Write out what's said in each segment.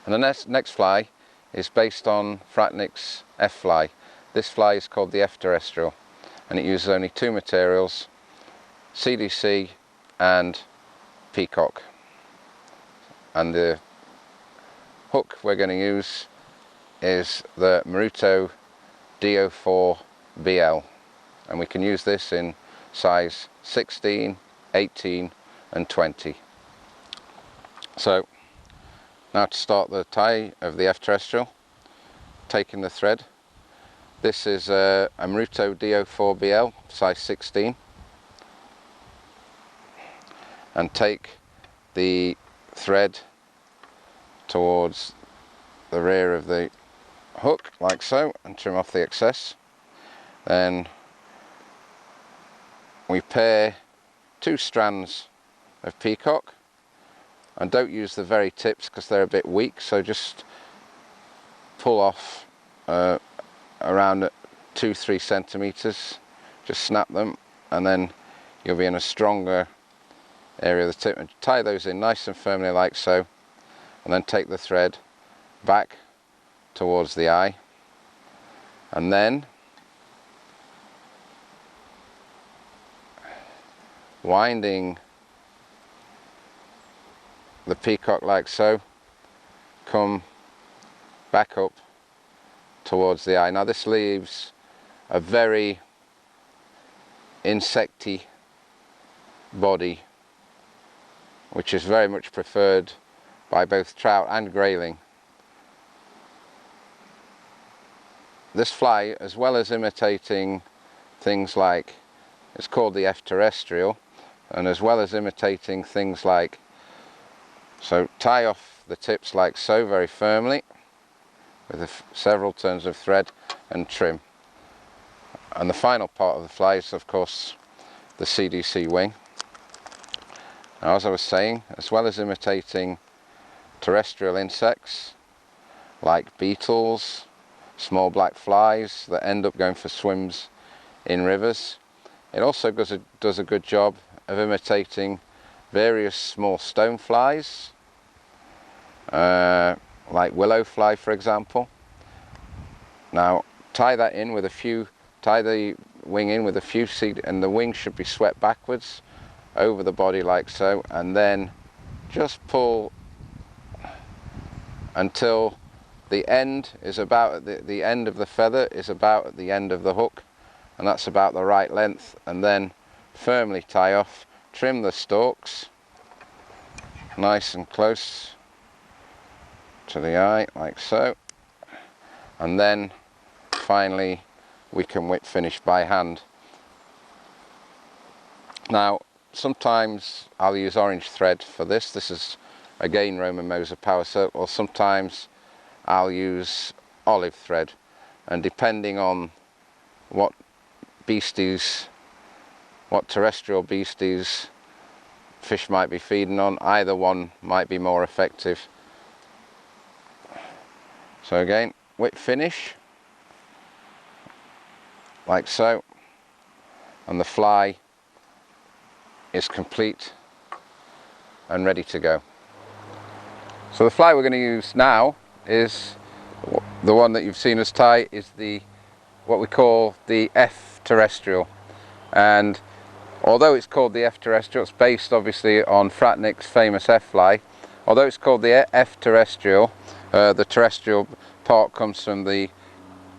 And the next fly is based on Fratnick's F fly. This fly is called the F terrestrial, and it uses only two materials, CDC and peacock. And the hook we're going to use is the Maruto DO4 BL, and we can use this in size 16, 18 and 20. So now to start the tie of the F terrestrial, taking the thread. This is a Maruto DO4 BL size 16, and take the thread towards the rear of the hook like so and trim off the excess. Then we pair two strands of peacock, and don't use the very tips because they're a bit weak, so just pull off around 2-3 centimeters, just snap them, and then you'll be in a stronger area of the tip, and tie those in nice and firmly like so, and then take the thread back towards the eye, and then winding the peacock like so, come back up towards the eye. Now this leaves a very insecty body, which is very much preferred by both trout and grayling. This fly, as well as imitating things like, it's called the F terrestrial, and as well as imitating things like, so tie off the tips like so very firmly with several turns of thread and trim. And the final part of the fly is of course the CDC wing. Now, as I was saying, as well as imitating terrestrial insects like beetles, small black flies that end up going for swims in rivers, it also does a good job of imitating various small stone flies, like willow fly for example. Now tie that in with a few, tie the wing in with a few seed, and the wing should be swept backwards over the body like so, and then just pull until the end is about the end of the feather is about at the end of the hook, and that's about the right length, and then firmly tie off, trim the stalks nice and close to the eye like so, and then finally we can whip finish by hand. Now sometimes I'll use orange thread for this. This is again Roman Moser Power Silk, or sometimes I'll use olive thread, and depending on what beasties, what terrestrial beasties fish might be feeding on, either one might be more effective. So again, whip finish like so, and the fly is complete and ready to go. So the fly we're going to use now is the one that you've seen us tie, is the what we call the F terrestrial, and although it's called the F terrestrial, it's based obviously on Fratnick's famous F fly. Although it's called the F terrestrial, the terrestrial part comes from the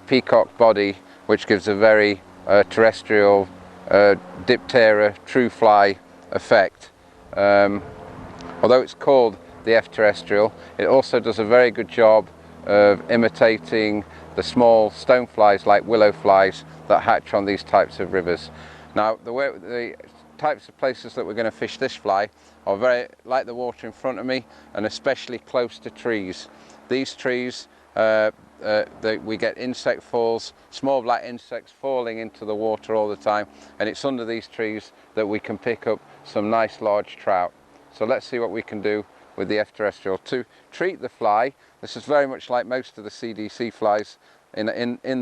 peacock body, which gives a very terrestrial diptera true fly effect. Although it's called the F terrestrial, it also does a very good job of imitating the small stone flies like willow flies that hatch on these types of rivers. Now the types of places that we're going to fish this fly are very like the water in front of me, and especially close to trees. These trees, we get insect falls, small black insects falling into the water all the time, and it's under these trees that we can pick up some nice large trout. So let's see what we can do with the F terrestrial to treat the fly. This is very much like most of the CDC flies in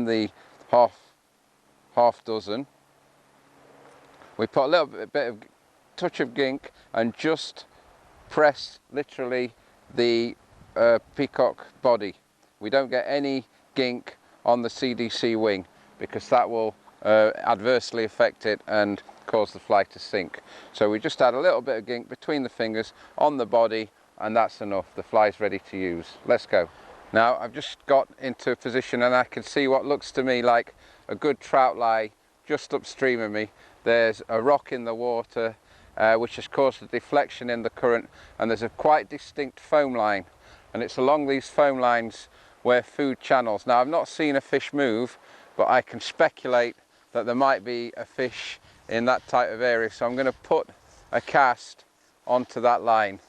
the half dozen. We put a little bit of touch of gink and just press literally the peacock body. We don't get any gink on the CDC wing because that will adversely affect it and cause the fly to sink. So we just add a little bit of gink between the fingers on the body, and that's enough. The fly's ready to use. Let's go. Now I've just got into a position and I can see what looks to me like a good trout lie just upstream of me. There's a rock in the water which has caused a deflection in the current, and there's a quite distinct foam line, and it's along these foam lines where food channels. Now I've not seen a fish move, but I can speculate that there might be a fish in that type of area, so I'm going to put a cast onto that line.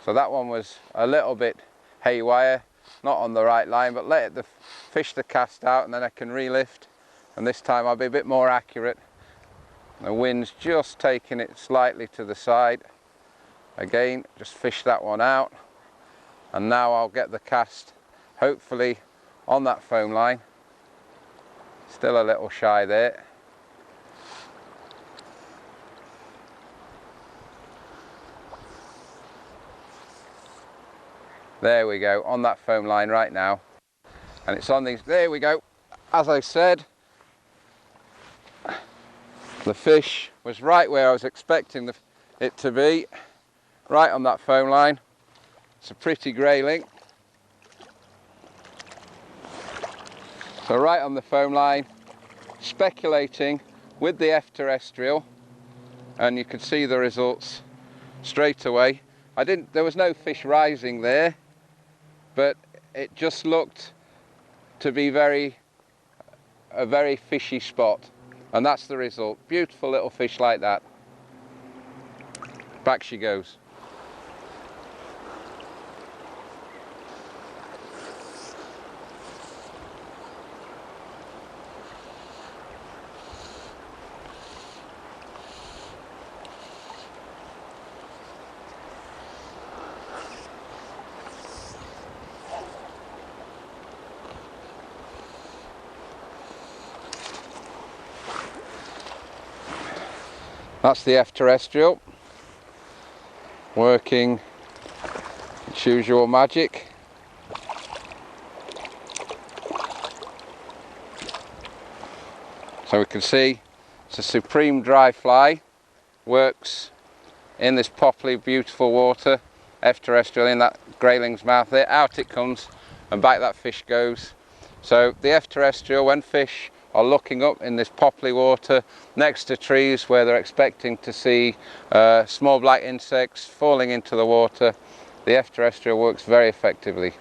So that one was a little bit haywire, not on the right line, but let the fish the cast out and then I can relift, and this time I'll be a bit more accurate. The wind's just taking it slightly to the side. Again, just fish that one out, and now I'll get the cast hopefully on that foam line. Still a little shy there. There we go, on that foam line right now. And it's on these, there we go. As I said, the fish was right where I was expecting it to be, right on that foam line. It's a pretty grayling. So right on the foam line, speculating with the F-terrestrial, and you could see the results straight away. There was no fish rising there, but it just looked to be a very fishy spot, and that's the result. Beautiful little fish like that. Back she goes. That's the F-terrestrial working its usual magic. So we can see it's a supreme dry fly, works in this poppily beautiful water. F-terrestrial in that grayling's mouth there, out it comes and back that fish goes. So the F-terrestrial, when fish are looking up in this popply water next to trees where they're expecting to see small black insects falling into the water, the F-terrestrial works very effectively.